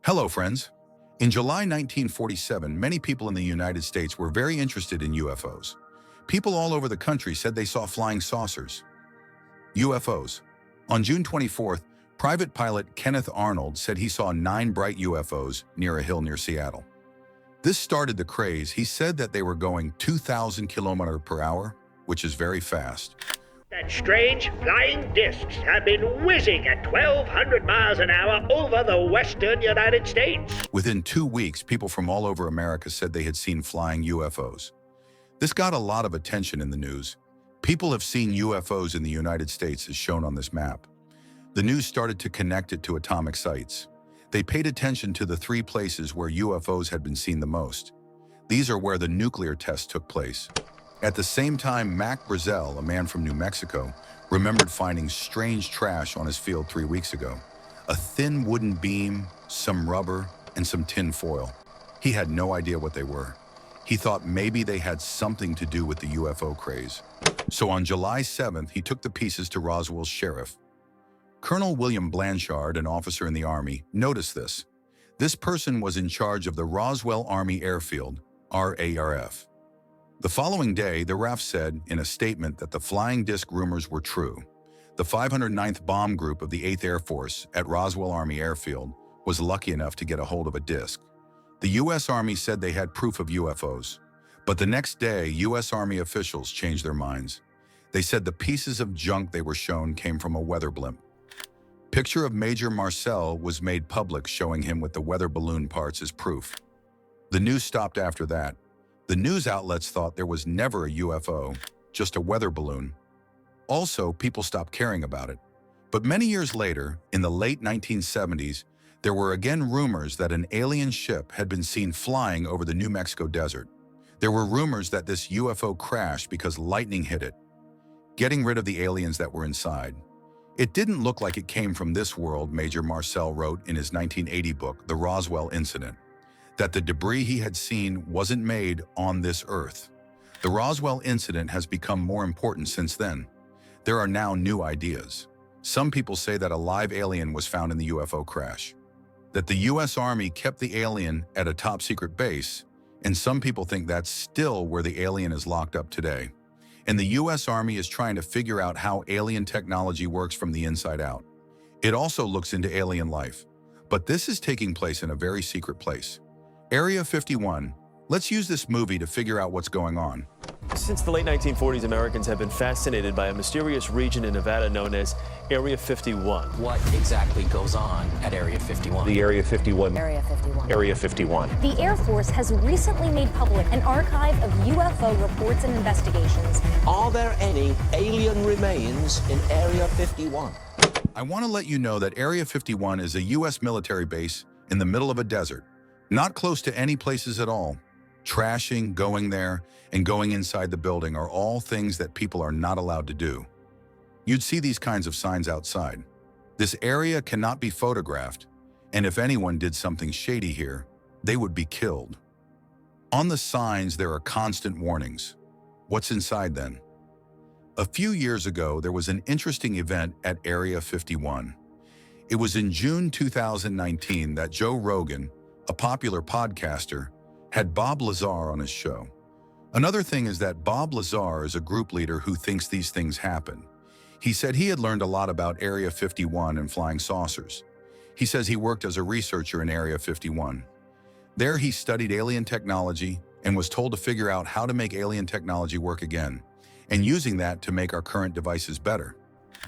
Hello, friends. In July 1947, many people in the United States were very interested in UFOs. People all over the country said they saw flying saucers. UFOs. On June 24th, private pilot Kenneth Arnold said he saw 9 bright UFOs near a hill near Seattle. This started the craze. He said that they were going 2,000 kilometers per hour, which is very fast. That strange flying discs have been whizzing at 1,200 miles an hour over the western United States. Within 2 weeks, people from all over America said they had seen flying UFOs. This got a lot of attention in the news. People have seen UFOs in the United States as shown on this map. The news started to connect it to atomic sites. They paid attention to the 3 places where UFOs had been seen the most. These are where the nuclear test took place. At the same time, Mac Brazel, a man from New Mexico, remembered finding strange trash on his field 3 weeks ago. A thin wooden beam, some rubber, and some tin foil. He had no idea what they were. He thought maybe they had something to do with the UFO craze. So on July 7th, he took the pieces to Roswell's sheriff. Colonel William Blanchard, an officer in the Army, noticed this. This person was in charge of the Roswell Army Airfield, RARF. The following day, the RAF said in a statement that the flying disc rumors were true. The 509th Bomb Group of the 8th Air Force at Roswell Army Airfield was lucky enough to get a hold of a disc. The U.S. Army said they had proof of UFOs. But the next day, U.S. Army officials changed their minds. They said the pieces of junk they were shown came from a weather blimp. Picture of Major Marcel was made public showing him with the weather balloon parts as proof. The news stopped after that. The news outlets thought there was never a UFO, just a weather balloon. Also, people stopped caring about it. But many years later, in the late 1970s, there were again rumors that an alien ship had been seen flying over the New Mexico desert. There were rumors that this UFO crashed because lightning hit it, getting rid of the aliens that were inside. It didn't look like it came from this world, Major Marcel wrote in his 1980 book, The Roswell Incident, that the debris he had seen wasn't made on this Earth. The Roswell incident has become more important since then. There are now new ideas. Some people say that a live alien was found in the UFO crash, that the U.S. Army kept the alien at a top-secret base, and some people think that's still where the alien is locked up today. And the U.S. Army is trying to figure out how alien technology works from the inside out. It also looks into alien life, but this is taking place in a very secret place. Area 51. Let's use this movie to figure out what's going on. Since the late 1940s, Americans have been fascinated by a mysterious region in Nevada known as Area 51. What exactly goes on at Area 51? The Area 51. Area 51. Area 51. The Air Force has recently made public an archive of UFO reports and investigations. Are there any alien remains in Area 51? I want to let you know that Area 51 is a U.S. military base in the middle of a desert, not close to any places at all. Trashing, going there, and going inside the building are all things that people are not allowed to do. You'd see these kinds of signs outside. This area cannot be photographed, and if anyone did something shady here, they would be killed. On the signs, there are constant warnings. What's inside then? A few years ago, there was an interesting event at Area 51. It was in June 2019 that Joe Rogan, a popular podcaster, had Bob Lazar on his show. Another thing is that Bob Lazar is a group leader who thinks these things happen. He said he had learned a lot about Area 51 and flying saucers. He says he worked as a researcher in Area 51. There he studied alien technology and was told to figure out how to make alien technology work again, and using that to make our current devices better.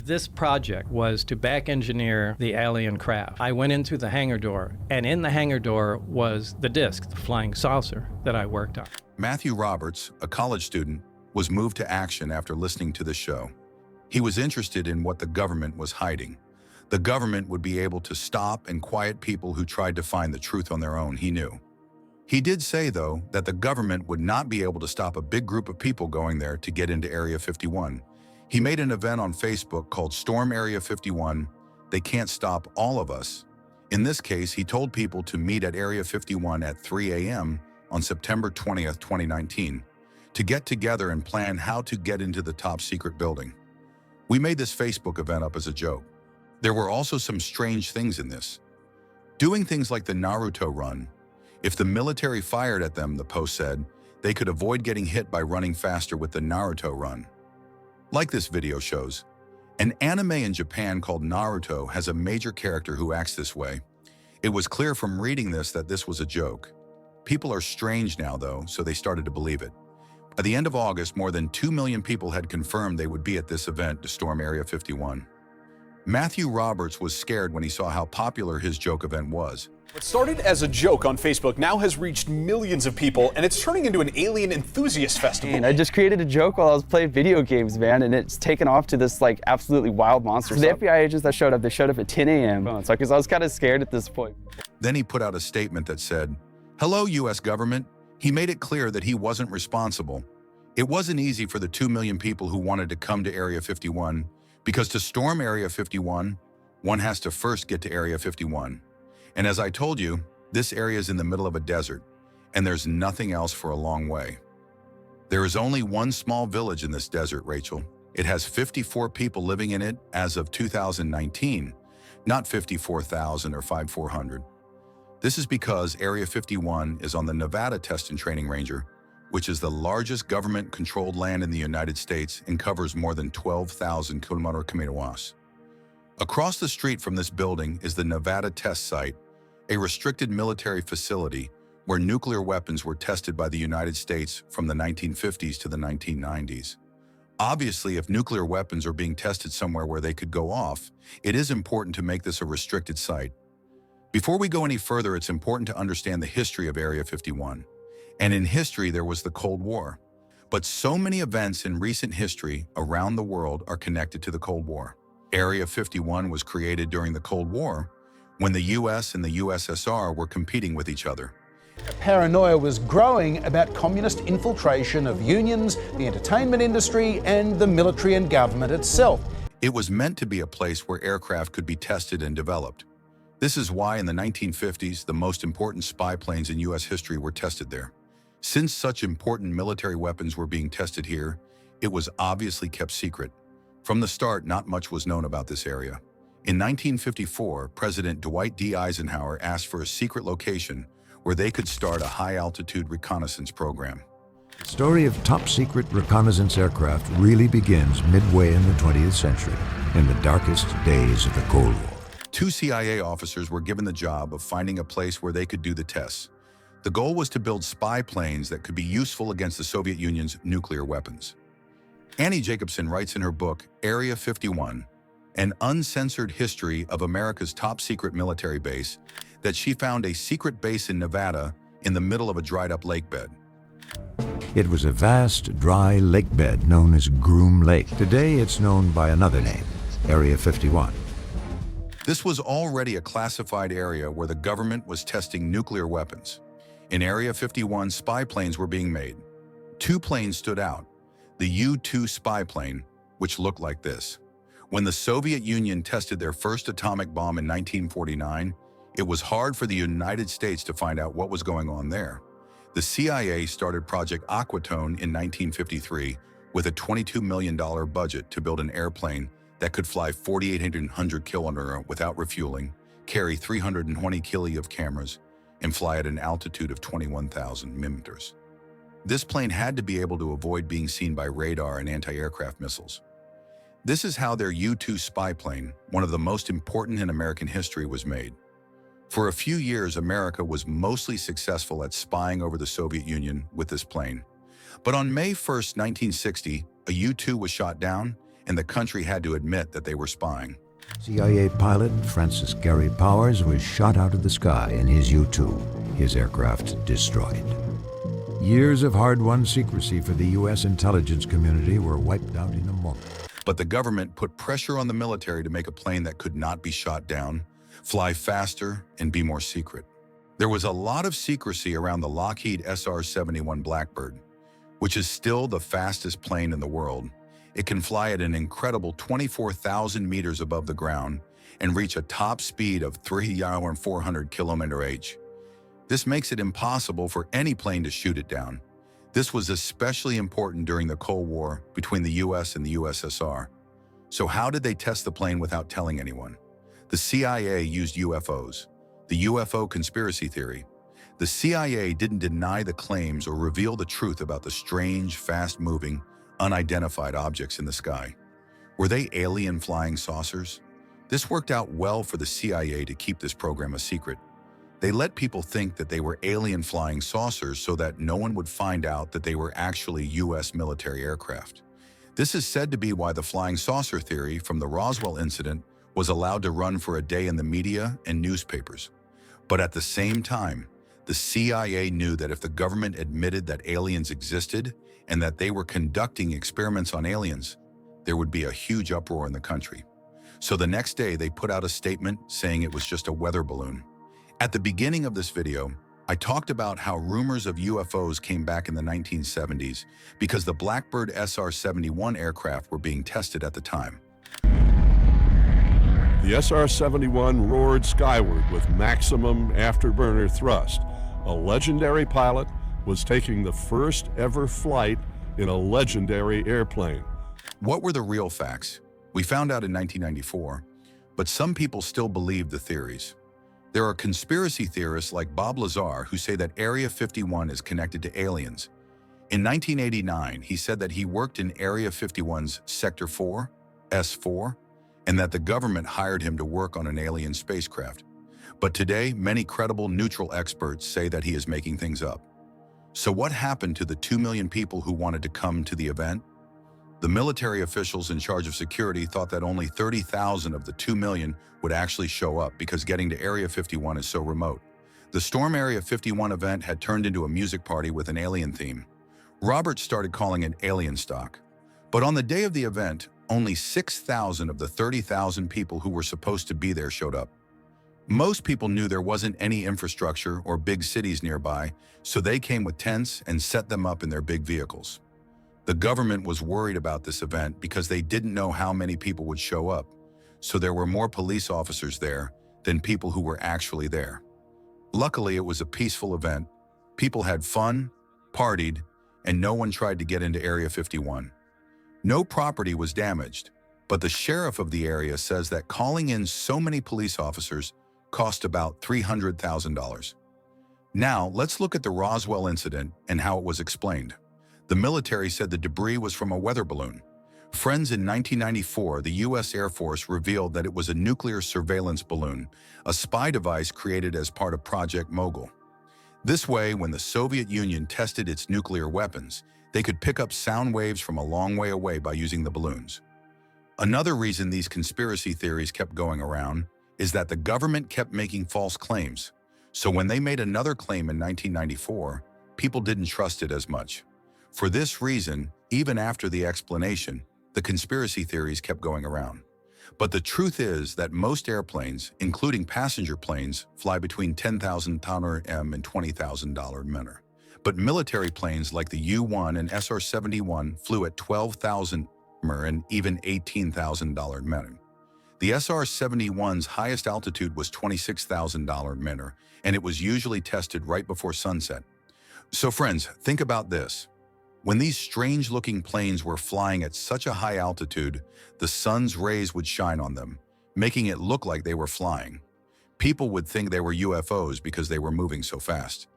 This project was to back engineer the alien craft. I went into the hangar door, and in the hangar door was the disc, the flying saucer that I worked on. Matthew Roberts, a college student, was moved to action after listening to the show. He was interested in what the government was hiding. The government would be able to stop and quiet people who tried to find the truth on their own, he knew. He did say, though, that the government would not be able to stop a big group of people going there to get into Area 51. He made an event on Facebook called Storm Area 51. They can't stop all of us. In this case, he told people to meet at Area 51 at 3 a.m. on September 20th, 2019, to get together and plan how to get into the top secret building. We made this Facebook event up as a joke. There were also some strange things in this. Doing things like the Naruto run. If the military fired at them, the Post said, they could avoid getting hit by running faster with the Naruto run. Like this video shows, an anime in Japan called Naruto has a major character who acts this way. It was clear from reading this that this was a joke. People are strange now, though, so they started to believe it. By the end of August, more than 2 million people had confirmed they would be at this event to storm Area 51. Matthew Roberts was scared when he saw how popular his joke event was. What started as a joke on Facebook now has reached millions of people, and it's turning into an alien enthusiast festival. And I just created a joke while I was playing video games, man, and it's taken off to this like absolutely wild monster. So the FBI agents that showed up, they showed up at 10 a.m. So because I was kind of scared at this point. Then he put out a statement that said, "Hello, U.S. government." He made it clear that he wasn't responsible. It wasn't easy for the 2 million people who wanted to come to Area 51, because to storm Area 51, one has to first get to Area 51. And as I told you, this area is in the middle of a desert, and there's nothing else for a long way. There is only one small village in this desert, Rachel. It has 54 people living in it as of 2019, not 54,000 or 5,400. This is because Area 51 is on the Nevada Test and Training Ranger, which is the largest government-controlled land in the United States and covers more than 12,000 km². Across the street from this building is the Nevada Test Site, a restricted military facility where nuclear weapons were tested by the United States from the 1950s to the 1990s. Obviously, if nuclear weapons are being tested somewhere where they could go off, it is important to make this a restricted site. Before we go any further, it's important to understand the history of Area 51. And in history, there was the Cold War. But so many events in recent history around the world are connected to the Cold War. Area 51 was created during the Cold War, when the US and the USSR were competing with each other. Paranoia was growing about communist infiltration of unions, the entertainment industry, and the military and government itself. It was meant to be a place where aircraft could be tested and developed. This is why in the 1950s, the most important spy planes in US history were tested there. Since such important military weapons were being tested here, it was obviously kept secret. From the start, not much was known about this area. In 1954, President Dwight D. Eisenhower asked for a secret location where they could start a high-altitude reconnaissance program. The story of top-secret reconnaissance aircraft really begins midway in the 20th century, in the darkest days of the Cold War. 2 CIA officers were given the job of finding a place where they could do the tests. The goal was to build spy planes that could be useful against the Soviet Union's nuclear weapons. Annie Jacobsen writes in her book, Area 51, An Uncensored History of America's Top-Secret Military Base, that she found a secret base in Nevada in the middle of a dried-up lake bed. It was a vast, dry lake bed known as Groom Lake. Today, it's known by another name, Area 51. This was already a classified area where the government was testing nuclear weapons. In Area 51, spy planes were being made. 2 planes stood out. The U-2 Spyplane, which looked like this. When the Soviet Union tested their first atomic bomb in 1949, it was hard for the United States to find out what was going on there. The CIA started Project Aquatone in 1953 with a $22 million budget to build an airplane that could fly 4,800 kilometers without refueling, carry 320 kilo of cameras, and fly at an altitude of 21,000 meters. This plane had to be able to avoid being seen by radar and anti-aircraft missiles. This is how their U-2 Spyplane, one of the most important in American history, was made. For a few years, America was mostly successful at spying over the Soviet Union with this plane. But on May 1, 1960, a U-2 was shot down, and the country had to admit that they were spying. CIA pilot Francis Gary Powers was shot out of the sky in his U-2, his aircraft destroyed. Years of hard-won secrecy for the U.S. intelligence community were wiped out in a moment. But the government put pressure on the military to make a plane that could not be shot down, fly faster, and be more secret. There was a lot of secrecy around the Lockheed SR-71 Blackbird, which is still the fastest plane in the world. It can fly at an incredible 24,000 meters above the ground and reach a top speed of 3,400 km/h. This makes it impossible for any plane to shoot it down. This was especially important during the Cold War between the US and the USSR. So how did they test the plane without telling anyone? The CIA used UFOs. The UFO conspiracy theory. The CIA didn't deny the claims or reveal the truth about the strange, fast-moving, unidentified objects in the sky. Were they alien flying saucers? This worked out well for the CIA to keep this program a secret. They let people think that they were alien flying saucers so that no one would find out that they were actually U.S. military aircraft. This is said to be why the flying saucer theory from the Roswell incident was allowed to run for a day in the media and newspapers. But at the same time, the CIA knew that if the government admitted that aliens existed and that they were conducting experiments on aliens, there would be a huge uproar in the country. So the next day, they put out a statement saying it was just a weather balloon. At the beginning of this video, I talked about how rumors of UFOs came back in the 1970s because the Blackbird SR-71 aircraft were being tested at the time. The SR-71 roared skyward with maximum afterburner thrust. A legendary pilot was taking the first ever flight in a legendary airplane. What were the real facts? We found out in 1994, but some people still believe the theories. There are conspiracy theorists like Bob Lazar who say that Area 51 is connected to aliens. In 1989, he said that he worked in Area 51's Sector 4, S4, and that the government hired him to work on an alien spacecraft. But today, many credible neutral experts say that he is making things up. So what happened to the 2 million people who wanted to come to the event? The military officials in charge of security thought that only 30,000 of the 2 million would actually show up because getting to Area 51 is so remote. The Storm Area 51 event had turned into a music party with an alien theme. Roberts started calling it Alien Stock. But on the day of the event, only 6,000 of the 30,000 people who were supposed to be there showed up. Most people knew there wasn't any infrastructure or big cities nearby, so they came with tents and set them up in their big vehicles. The government was worried about this event because they didn't know how many people would show up, so there were more police officers there than people who were actually there. Luckily, it was a peaceful event. People had fun, partied, and no one tried to get into Area 51. No property was damaged, but the sheriff of the area says that calling in so many police officers cost about $300,000. Now, let's look at the Roswell incident and how it was explained. The military said the debris was from a weather balloon. Friends, in 1994, the U.S. Air Force revealed that it was a nuclear surveillance balloon, a spy device created as part of Project Mogul. This way, when the Soviet Union tested its nuclear weapons, they could pick up sound waves from a long way away by using the balloons. Another reason these conspiracy theories kept going around is that the government kept making false claims. So when they made another claim in 1994, people didn't trust it as much. For this reason, even after the explanation, the conspiracy theories kept going around. But the truth is that most airplanes, including passenger planes, fly between $10,000 and $20,000. But military planes like the U-1 and SR-71 flew at $12,000 and even $18,000. The SR-71's highest altitude was $26,000, and it was usually tested right before sunset. So friends, think about this. When these strange-looking planes were flying at such a high altitude, the sun's rays would shine on them, making it look like they were flying. People would think they were UFOs because they were moving so fast.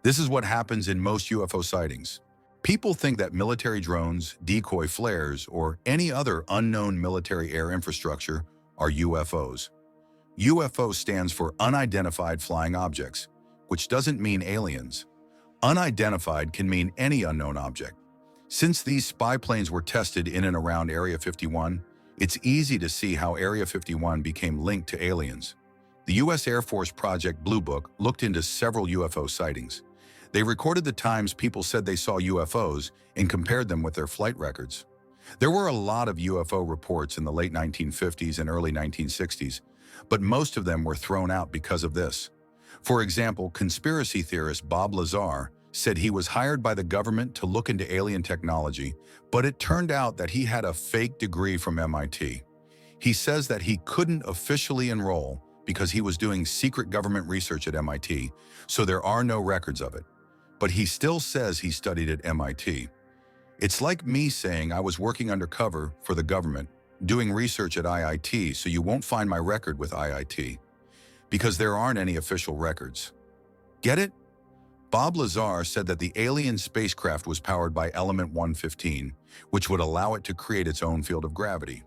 This is what happens in most UFO sightings. People think that military drones, decoy flares, or any other unknown military air infrastructure are UFOs. UFO stands for Unidentified Flying Objects, which doesn't mean aliens. Unidentified can mean any unknown object. Since these spy planes were tested in and around Area 51, it's easy to see how Area 51 became linked to aliens. The U.S. Air Force Project Blue Book looked into several UFO sightings. They recorded the times people said they saw UFOs and compared them with their flight records. There were a lot of UFO reports in the late 1950s and early 1960s, but most of them were thrown out because of this. For example, conspiracy theorist Bob Lazar said he was hired by the government to look into alien technology, but it turned out that he had a fake degree from MIT. He says that he couldn't officially enroll because he was doing secret government research at MIT, so there are no records of it. But he still says he studied at MIT. It's like me saying I was working undercover for the government, doing research at IIT, so you won't find my record with IIT. because there aren't any official records. Get it? Bob Lazar said that the alien spacecraft was powered by element 115, which would allow it to create its own field of gravity.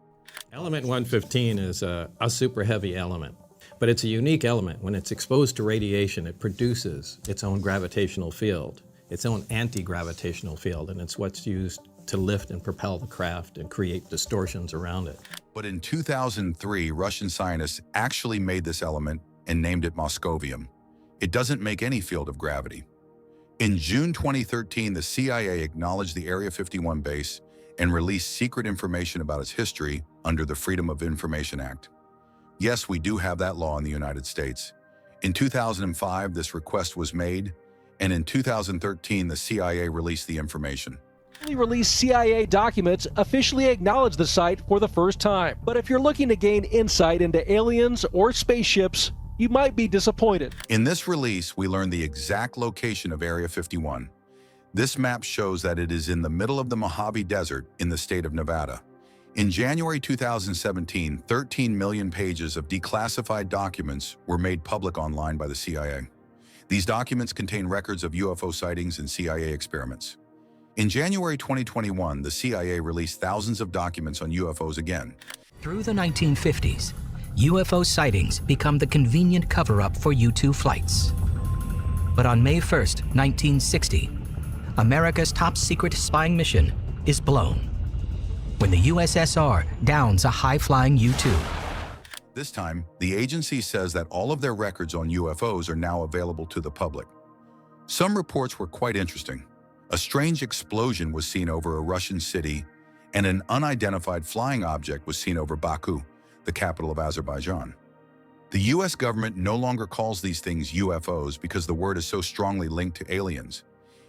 Element 115 is a super heavy element, but it's a unique element. When it's exposed to radiation, it produces its own gravitational field, its own anti-gravitational field, and it's what's used to lift and propel the craft and create distortions around it. But in 2003, Russian scientists actually made this element and named it Moscovium. It doesn't make any field of gravity. In June 2013, the CIA acknowledged the Area 51 base and released secret information about its history under the Freedom of Information Act. Yes, we do have that law in the United States. In 2005, this request was made, and in 2013, the CIA released the information. Released CIA documents officially acknowledge the site for the first time. But if you're looking to gain insight into aliens or spaceships, you might be disappointed. In this release, we learn the exact location of Area 51. This map shows that it is in the middle of the Mojave Desert in the state of Nevada. In January 2017, 13 million pages of declassified documents were made public online by the CIA. These documents contain records of UFO sightings and CIA experiments. In January 2021, the CIA released thousands of documents on UFOs again. Through the 1950s, UFO sightings become the convenient cover-up for U-2 flights. But on May 1st, 1960, America's top-secret spying mission is blown when the USSR downs a high-flying U-2. This time, the agency says that all of their records on UFOs are now available to the public. Some reports were quite interesting. A strange explosion was seen over a Russian city, and an unidentified flying object was seen over Baku, the capital of Azerbaijan. The US government no longer calls these things UFOs because the word is so strongly linked to aliens.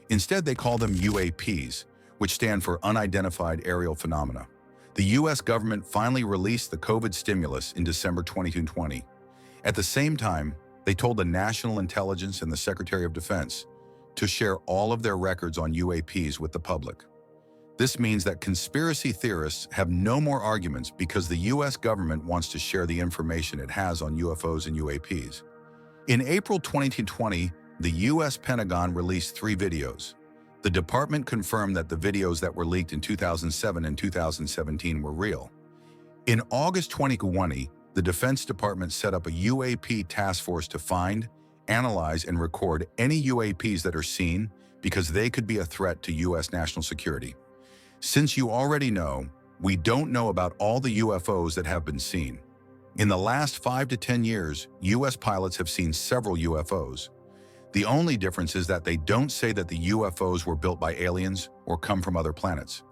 Instead, they call them UAPs, which stand for Unidentified Aerial Phenomena. The US government finally released the COVID stimulus in December 2020. At the same time, they told the National Intelligence and the Secretary of Defense to share all of their records on UAPs with the public. This means that conspiracy theorists have no more arguments because the US government wants to share the information it has on UFOs and UAPs. In April 2020, the US Pentagon released 3 videos. The department confirmed that the videos that were leaked in 2007 and 2017 were real. In August 2020, the Defense Department set up a UAP task force to find, analyze, and record any UAPs that are seen because they could be a threat to US national security. Since you already know, we don't know about all the UFOs that have been seen. In the last 5 to 10 years, US pilots have seen several UFOs. The only difference is that they don't say that the UFOs were built by aliens or come from other planets.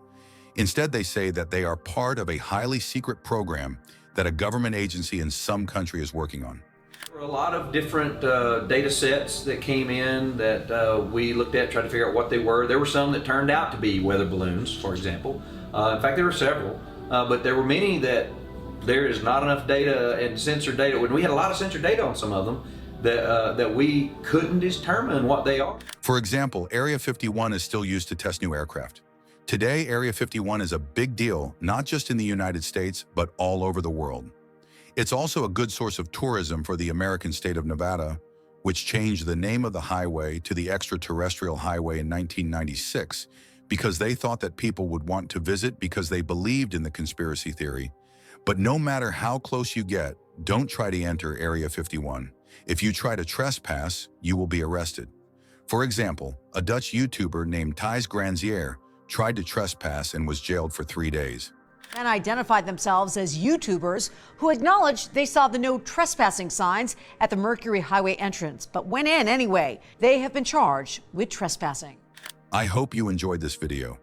Instead, they say that they are part of a highly secret program that a government agency in some country is working on. There were a lot of different data sets that came in that we looked at, tried to figure out what they were. There were some that turned out to be weather balloons, for example. In fact, there were several, but there were many that there is not enough data and censored data. When we had a lot of censored data on some of them, that we couldn't determine what they are. For example, Area 51 is still used to test new aircraft. Today, Area 51 is a big deal, not just in the United States, but all over the world. It's also a good source of tourism for the American state of Nevada, which changed the name of the highway to the Extraterrestrial Highway in 1996 because they thought that people would want to visit because they believed in the conspiracy theory. But no matter how close you get, don't try to enter Area 51. If you try to trespass, you will be arrested. For example, a Dutch YouTuber named Thijs Granzier tried to trespass and was jailed for 3 days. And identified themselves as YouTubers who acknowledged they saw the no trespassing signs at the Mercury Highway entrance, but went in anyway. They have been charged with trespassing. I hope you enjoyed this video.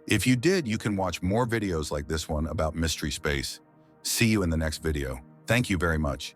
If you did, you can watch more videos like this one about mystery space. See you in the next video. Thank you very much.